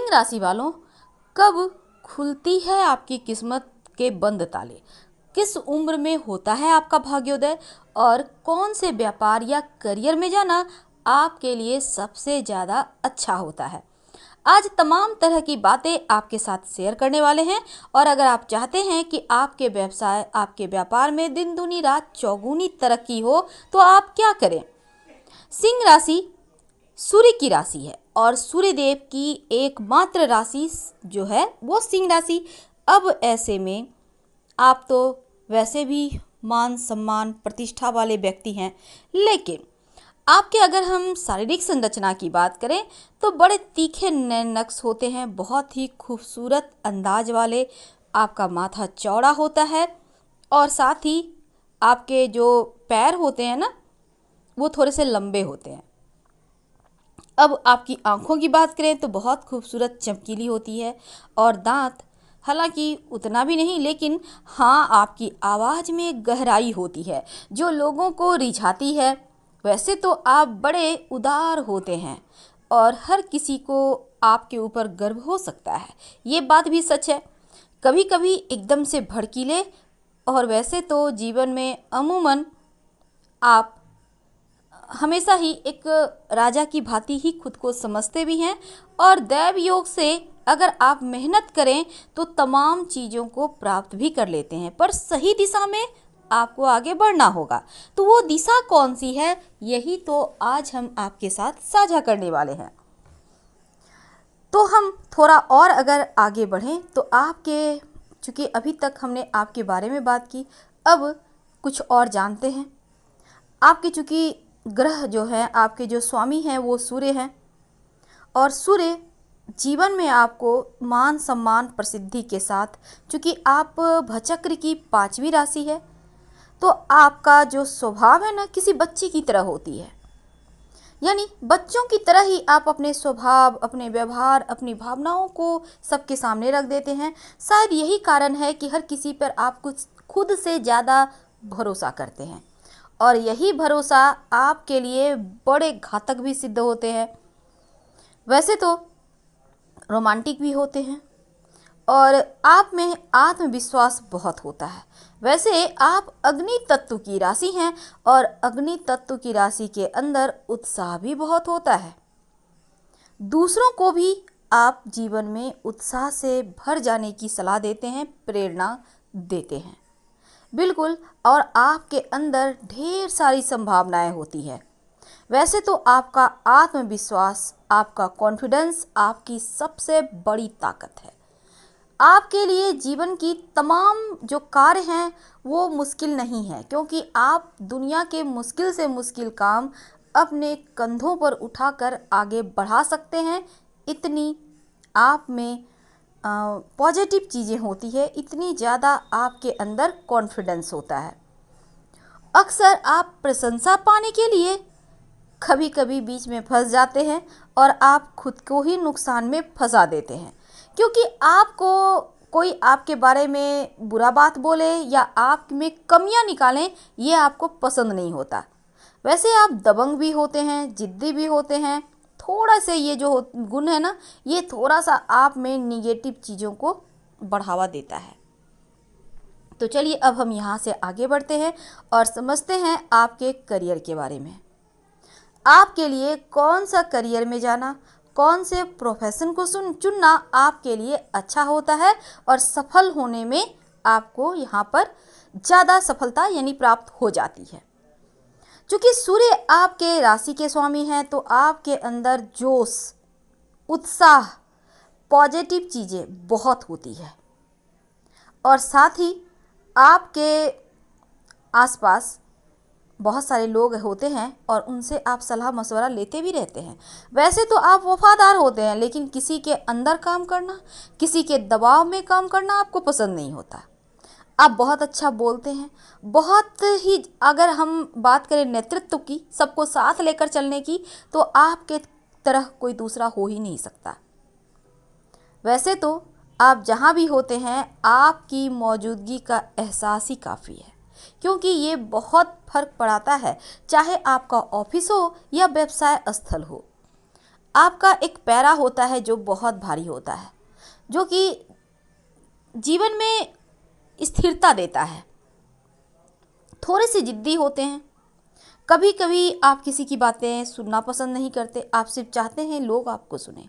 सिंह राशि वालों, कब खुलती है आपकी किस्मत के बंद ताले? किस उम्र में होता है आपका भाग्योदय? और कौन से व्यापार या करियर में जाना आपके लिए सबसे ज़्यादा अच्छा होता है? आज तमाम तरह की बातें आपके साथ शेयर करने वाले हैं। और अगर आप चाहते हैं कि आपके व्यवसाय, आपके व्यापार में दिन दूनी रात चौगुनी तरक्की हो, तो आप क्या करें? सिंह राशि सूर्य की राशि है और सूर्य देव की एकमात्र राशि जो है वो सिंह राशि। अब ऐसे में आप तो वैसे भी मान सम्मान प्रतिष्ठा वाले व्यक्ति हैं, लेकिन आपके अगर हम शारीरिक संरचना की बात करें तो बड़े तीखे नक्श होते हैं, बहुत ही खूबसूरत अंदाज वाले। आपका माथा चौड़ा होता है और साथ ही आपके जो पैर होते हैं ना, वो थोड़े से लंबे होते हैं। अब आपकी आंखों की बात करें तो बहुत खूबसूरत चमकीली होती है और दांत हालांकि उतना भी नहीं, लेकिन हाँ, आपकी आवाज़ में गहराई होती है जो लोगों को रिझाती है। वैसे तो आप बड़े उदार होते हैं और हर किसी को आपके ऊपर गर्व हो सकता है, ये बात भी सच है। कभी कभी एकदम से भड़कीले, और वैसे तो जीवन में अमूमन आप हमेशा ही एक राजा की भांति ही खुद को समझते भी हैं। और दैव योग से अगर आप मेहनत करें तो तमाम चीज़ों को प्राप्त भी कर लेते हैं, पर सही दिशा में आपको आगे बढ़ना होगा। तो वो दिशा कौन सी है, यही तो आज हम आपके साथ साझा करने वाले हैं। तो हम थोड़ा और अगर आगे बढ़ें तो आपके, चूँकि अभी तक हमने आपके बारे में बात की, अब कुछ और जानते हैं। आपके चूँकि ग्रह जो है, आपके जो स्वामी हैं वो सूर्य हैं, और सूर्य जीवन में आपको मान सम्मान प्रसिद्धि के साथ, चूँकि आप भचक्र की 5वीं राशि है, तो आपका जो स्वभाव है ना किसी बच्चे की तरह होती है। यानी बच्चों की तरह ही आप अपने स्वभाव, अपने व्यवहार, अपनी भावनाओं को सबके सामने रख देते हैं। शायद यही कारण है कि हर किसी पर आप कुछ खुद से ज़्यादा भरोसा करते हैं, और यही भरोसा आपके लिए बड़े घातक भी सिद्ध होते हैं। वैसे तो रोमांटिक भी होते हैं और आप में आत्मविश्वास बहुत होता है। वैसे आप अग्नि तत्व की राशि हैं और अग्नि तत्व की राशि के अंदर उत्साह भी बहुत होता है। दूसरों को भी आप जीवन में उत्साह से भर जाने की सलाह देते हैं, प्रेरणा देते हैं, बिल्कुल। और आपके अंदर ढेर सारी संभावनाएं होती है। वैसे तो आपका आत्मविश्वास, आपका कॉन्फिडेंस आपकी सबसे बड़ी ताकत है। आपके लिए जीवन की तमाम जो कार्य हैं वो मुश्किल नहीं है, क्योंकि आप दुनिया के मुश्किल से मुश्किल काम अपने कंधों पर उठाकर आगे बढ़ा सकते हैं। इतनी आप में पॉजिटिव चीज़ें होती है, इतनी ज़्यादा आपके अंदर कॉन्फिडेंस होता है। अक्सर आप प्रशंसा पाने के लिए कभी कभी बीच में फंस जाते हैं और आप खुद को ही नुकसान में फंसा देते हैं, क्योंकि आपको कोई आपके बारे में बुरा बात बोले या आप में कमियां निकालें, ये आपको पसंद नहीं होता। वैसे आप दबंग भी होते हैं, जिद्दी भी होते हैं। थोड़ा से ये जो गुण है ना, ये थोड़ा सा आप में निगेटिव चीज़ों को बढ़ावा देता है। तो चलिए अब हम यहाँ से आगे बढ़ते हैं और समझते हैं आपके करियर के बारे में। आपके लिए कौन सा करियर में जाना, कौन से प्रोफेशन को चुनना आपके लिए अच्छा होता है और सफल होने में आपको यहाँ पर ज़्यादा सफलता यानी प्राप्त हो जाती है। क्योंकि सूर्य आपके राशि के स्वामी हैं, तो आपके अंदर जोश, उत्साह, पॉजिटिव चीज़ें बहुत होती है, और साथ ही आपके आसपास बहुत सारे लोग होते हैं और उनसे आप सलाह मशवरा लेते भी रहते हैं। वैसे तो आप वफादार होते हैं, लेकिन किसी के अंदर काम करना, किसी के दबाव में काम करना आपको पसंद नहीं होता। आप बहुत अच्छा बोलते हैं, बहुत ही, अगर हम बात करें नेतृत्व की, सबको साथ लेकर चलने की, तो आपके तरह कोई दूसरा हो ही नहीं सकता। वैसे तो आप जहाँ भी होते हैं आपकी मौजूदगी का एहसास ही काफ़ी है, क्योंकि ये बहुत फर्क पड़ाता है, चाहे आपका ऑफिस हो या व्यवसाय स्थल हो। आपका एक पैरा होता है जो बहुत भारी होता है, जो कि जीवन में स्थिरता देता है। थोड़े से जिद्दी होते हैं। कभी कभी आप किसी की बातें सुनना पसंद नहीं करते, आप सिर्फ चाहते हैं लोग आपको सुने।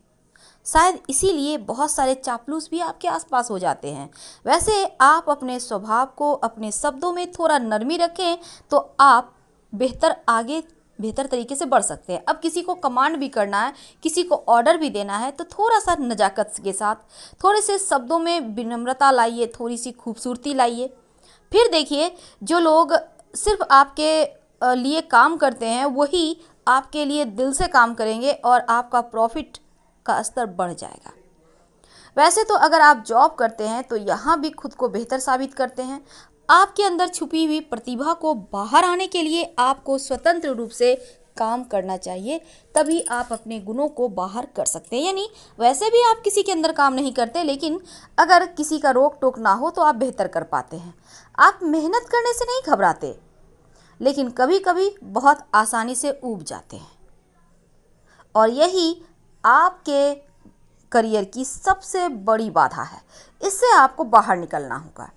शायद इसीलिए बहुत सारे चापलूस भी आपके आसपास हो जाते हैं। वैसे आप अपने स्वभाव को अपने शब्दों में थोड़ा नरमी रखें तो आप बेहतर तरीके से बढ़ सकते हैं। अब किसी को कमांड भी करना है, किसी को ऑर्डर भी देना है तो थोड़ा सा नज़ाकत के साथ, थोड़े से शब्दों में विनम्रता लाइए, थोड़ी सी खूबसूरती लाइए। फिर देखिए, जो लोग सिर्फ आपके लिए काम करते हैं वही आपके लिए दिल से काम करेंगे और आपका प्रॉफिट का स्तर बढ़ जाएगा। वैसे तो अगर आप जॉब करते हैं तो यहाँ भी खुद को बेहतर साबित करते हैं। आपके अंदर छुपी हुई प्रतिभा को बाहर आने के लिए आपको स्वतंत्र रूप से काम करना चाहिए, तभी आप अपने गुणों को बाहर कर सकते हैं। यानी वैसे भी आप किसी के अंदर काम नहीं करते, लेकिन अगर किसी का रोक टोक ना हो तो आप बेहतर कर पाते हैं। आप मेहनत करने से नहीं घबराते, लेकिन कभी कभी बहुत आसानी से ऊब जाते हैं, और यही आपके करियर की सबसे बड़ी बाधा है। इससे आपको बाहर निकलना होगा।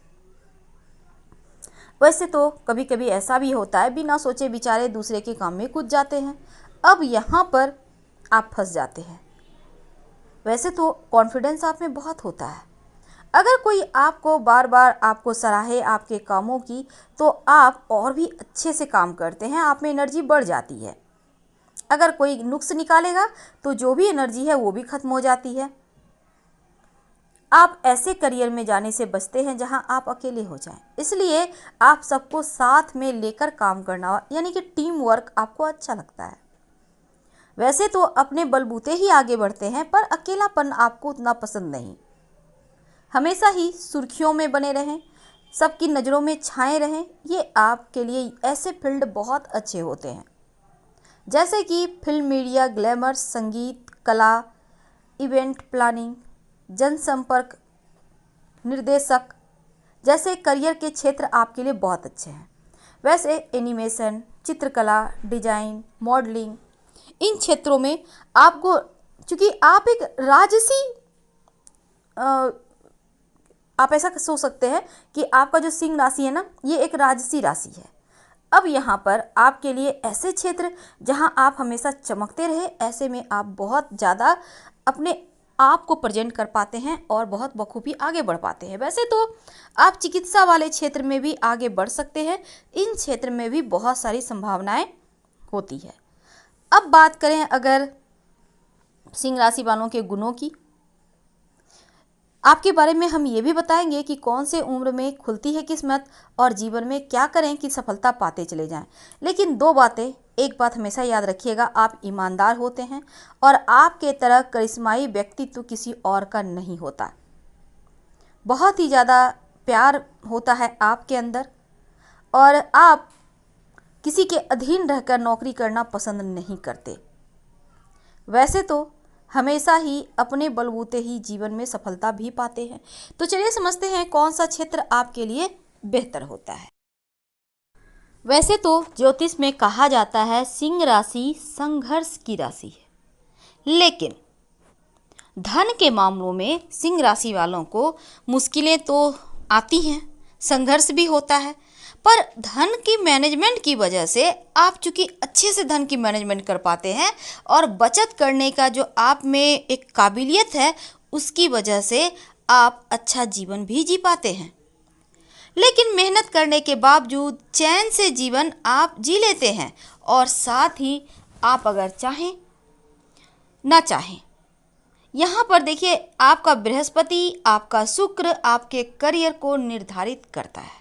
वैसे तो कभी कभी ऐसा भी होता है, बिना सोचे विचारे दूसरे के काम में कूद जाते हैं। अब यहाँ पर आप फंस जाते हैं। वैसे तो कॉन्फिडेंस आप में बहुत होता है। अगर कोई आपको बार बार आपको सराहे आपके कामों की, तो आप और भी अच्छे से काम करते हैं, आप में एनर्जी बढ़ जाती है। अगर कोई नुक्स निकालेगा तो जो भी एनर्जी है वो भी खत्म हो जाती है। आप ऐसे करियर में जाने से बचते हैं जहां आप अकेले हो जाएं। इसलिए आप सबको साथ में लेकर काम करना, यानी कि टीम वर्क आपको अच्छा लगता है। वैसे तो अपने बलबूते ही आगे बढ़ते हैं, पर अकेलापन आपको उतना पसंद नहीं। हमेशा ही सुर्खियों में बने रहें, सबकी नज़रों में छाए रहें, ये आपके लिए ऐसे फील्ड बहुत अच्छे होते हैं, जैसे कि फिल्म, मीडिया, ग्लैमर, संगीत, कला, इवेंट प्लानिंग, जनसंपर्क, निर्देशक जैसे करियर के क्षेत्र आपके लिए बहुत अच्छे हैं। वैसे एनिमेशन, चित्रकला, डिजाइन, मॉडलिंग, इन क्षेत्रों में आपको, चूँकि आप एक राजसी, आप ऐसा सोच सकते हैं कि आपका जो सिंह राशि है ना, ये एक राजसी राशि है। अब यहाँ पर आपके लिए ऐसे क्षेत्र जहाँ आप हमेशा चमकते रहे, ऐसे में आप बहुत ज़्यादा अपने आप को प्रेजेंट कर पाते हैं और बहुत बखूबी आगे बढ़ पाते हैं। वैसे तो आप चिकित्सा वाले क्षेत्र में भी आगे बढ़ सकते हैं। इन क्षेत्र में भी बहुत सारी संभावनाएं होती है। अब बात करें अगर सिंह राशि वालों के गुणों की, आपके बारे में हम ये भी बताएंगे कि कौन से उम्र में खुलती है किस्मत और जीवन में क्या करें कि सफलता पाते चले जाएं। लेकिन दो बातें, एक बात हमेशा याद रखिएगा, आप ईमानदार होते हैं और आपके तरह करिश्माई व्यक्तित्व किसी और का नहीं होता। बहुत ही ज़्यादा प्यार होता है आपके अंदर और आप किसी के अधीन रहकर नौकरी करना पसंद नहीं करते। वैसे तो हमेशा ही अपने बलबूते ही जीवन में सफलता भी पाते हैं। तो चलिए समझते हैं कौन सा क्षेत्र आपके लिए बेहतर होता है। वैसे तो ज्योतिष में कहा जाता है सिंह राशि संघर्ष की राशि है, लेकिन धन के मामलों में सिंह राशि वालों को मुश्किलें तो आती हैं, संघर्ष भी होता है, पर धन की मैनेजमेंट की वजह से आप चूँकि अच्छे से धन की मैनेजमेंट कर पाते हैं और बचत करने का जो आप में एक काबिलियत है, उसकी वजह से आप अच्छा जीवन भी जी पाते हैं। लेकिन मेहनत करने के बावजूद चैन से जीवन आप जी लेते हैं, और साथ ही आप अगर चाहें ना चाहें, यहाँ पर देखिए आपका बृहस्पति, आपका शुक्र आपके करियर को निर्धारित करता है।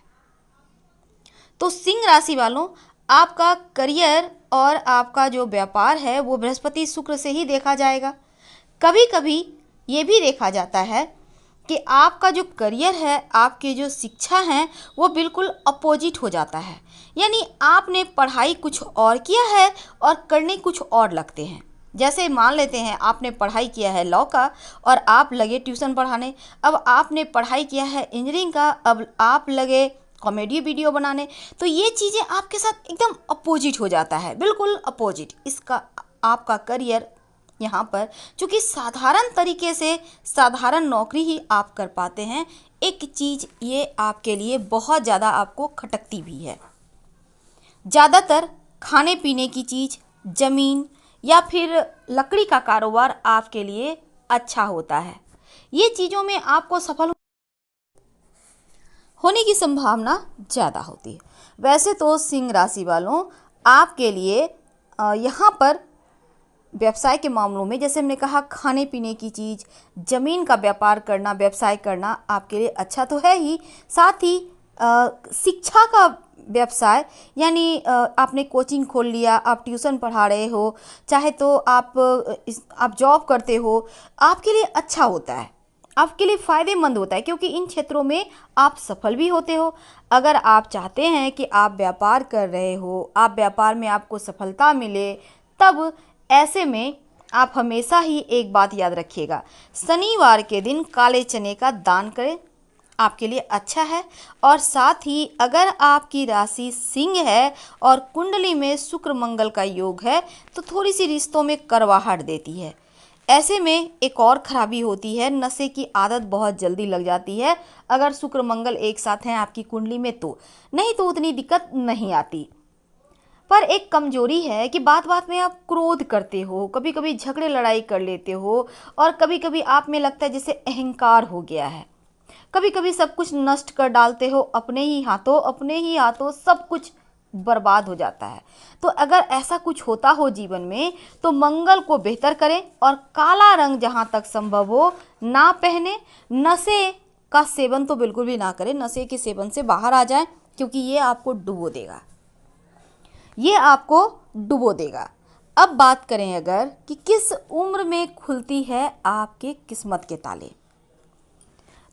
तो सिंह राशि वालों, आपका करियर और आपका जो व्यापार है वो बृहस्पति शुक्र से ही देखा जाएगा। कभी कभी ये भी देखा जाता है कि आपका जो करियर है, आपकी जो शिक्षा है, वो बिल्कुल अपोजिट हो जाता है। यानी आपने पढ़ाई कुछ और किया है और करने कुछ और लगते हैं। जैसे मान लेते हैं आपने पढ़ाई किया है लॉ का और आप लगे ट्यूशन पढ़ाने। अब आपने पढ़ाई किया है इंजीनियरिंग का, अब आप लगे कॉमेडी वीडियो बनाने। तो ये चीज़ें आपके साथ एकदम अपोजिट हो जाता है, बिल्कुल अपोजिट। इसका आपका करियर यहाँ पर चूँकि साधारण तरीके से साधारण नौकरी ही आप कर पाते हैं, एक चीज़ ये आपके लिए बहुत ज़्यादा आपको खटकती भी है। ज़्यादातर खाने पीने की चीज़, ज़मीन या फिर लकड़ी का कारोबार आपके लिए अच्छा होता है। ये चीज़ों में आपको सफल होने की संभावना ज़्यादा होती है। वैसे तो सिंह राशि वालों, आपके लिए यहाँ पर व्यवसाय के मामलों में, जैसे हमने कहा, खाने पीने की चीज़, ज़मीन का व्यापार करना, व्यवसाय करना आपके लिए अच्छा तो है ही, साथ ही शिक्षा का व्यवसाय, यानी आपने कोचिंग खोल लिया, आप ट्यूशन पढ़ा रहे हो, चाहे तो आप जॉब करते हो, आपके लिए अच्छा होता है, आपके लिए फ़ायदेमंद होता है, क्योंकि इन क्षेत्रों में आप सफल भी होते हो। अगर आप चाहते हैं कि आप व्यापार कर रहे हो, आप व्यापार में आपको सफलता मिले, तब ऐसे में आप हमेशा ही एक बात याद रखिएगा, शनिवार के दिन काले चने का दान करें, आपके लिए अच्छा है। और साथ ही अगर आपकी राशि सिंह है और कुंडली में शुक्र मंगल का योग है, तो थोड़ी सी रिश्तों में कड़वाहट देती है। ऐसे में एक और खराबी होती है, नशे की आदत बहुत जल्दी लग जाती है। अगर शुक्र मंगल एक साथ हैं आपकी कुंडली में तो नहीं, तो उतनी दिक्कत नहीं आती। पर एक कमजोरी है कि बात बात में आप क्रोध करते हो, कभी कभी झगड़े लड़ाई कर लेते हो, और कभी कभी आप में लगता है जैसे अहंकार हो गया है। कभी कभी सब कुछ नष्ट कर डालते हो, अपने ही हाथों सब कुछ बर्बाद हो जाता है। तो अगर ऐसा कुछ होता हो जीवन में, तो मंगल को बेहतर करें और काला रंग जहाँ तक संभव हो ना पहने। नशे का सेवन तो बिल्कुल भी ना करें, नशे के सेवन से बाहर आ जाएं, क्योंकि ये आपको डुबो देगा, ये आपको डुबो देगा। अब बात करें अगर कि किस उम्र में खुलती है आपके किस्मत के ताले,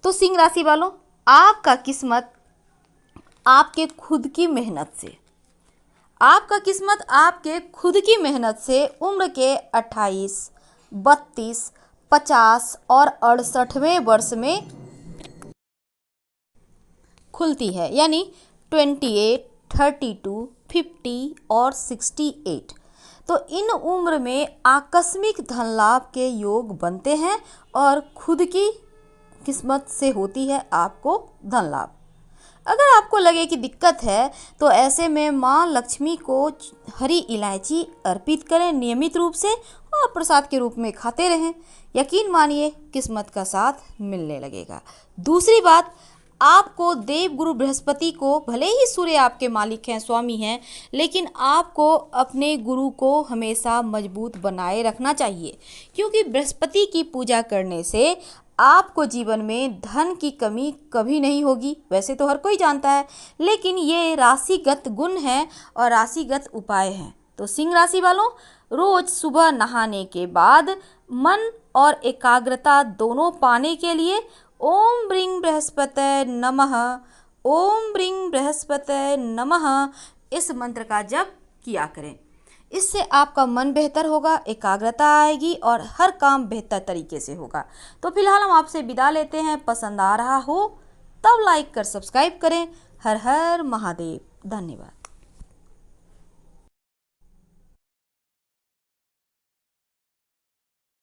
तो सिंह राशि वालों, आपका किस्मत आपके खुद की मेहनत से, आपका किस्मत आपके खुद की मेहनत से उम्र के 28, 32, 50 और 68वें वर्ष में खुलती है, यानी 28, 32, 50 और 68। तो इन उम्र में आकस्मिक धन लाभ के योग बनते हैं और खुद की किस्मत से होती है आपको धन लाभ। अगर आपको लगे कि दिक्कत है, तो ऐसे में माँ लक्ष्मी को हरी इलायची अर्पित करें नियमित रूप से और प्रसाद के रूप में खाते रहें। यकीन मानिए किस्मत का साथ मिलने लगेगा। दूसरी बात, आपको देव गुरु बृहस्पति को, भले ही सूर्य आपके मालिक हैं, स्वामी हैं, लेकिन आपको अपने गुरु को हमेशा मजबूत बनाए रखना चाहिए, क्योंकि बृहस्पति की पूजा करने से आपको जीवन में धन की कमी कभी नहीं होगी। वैसे तो हर कोई जानता है, लेकिन ये राशिगत गुण है और राशिगत उपाय हैं। तो सिंह राशि वालों, रोज सुबह नहाने के बाद मन और एकाग्रता दोनों पाने के लिए ओम ब्रीं बृहस्पतये नमः, ओम ब्रीं बृहस्पतये नमः इस मंत्र का जप किया करें। इससे आपका मन बेहतर होगा, एकाग्रता आएगी और हर काम बेहतर तरीके से होगा। तो फिलहाल हम आपसे विदा लेते हैं। पसंद आ रहा हो तब लाइक कर सब्सक्राइब करें। हर हर महादेव। धन्यवाद।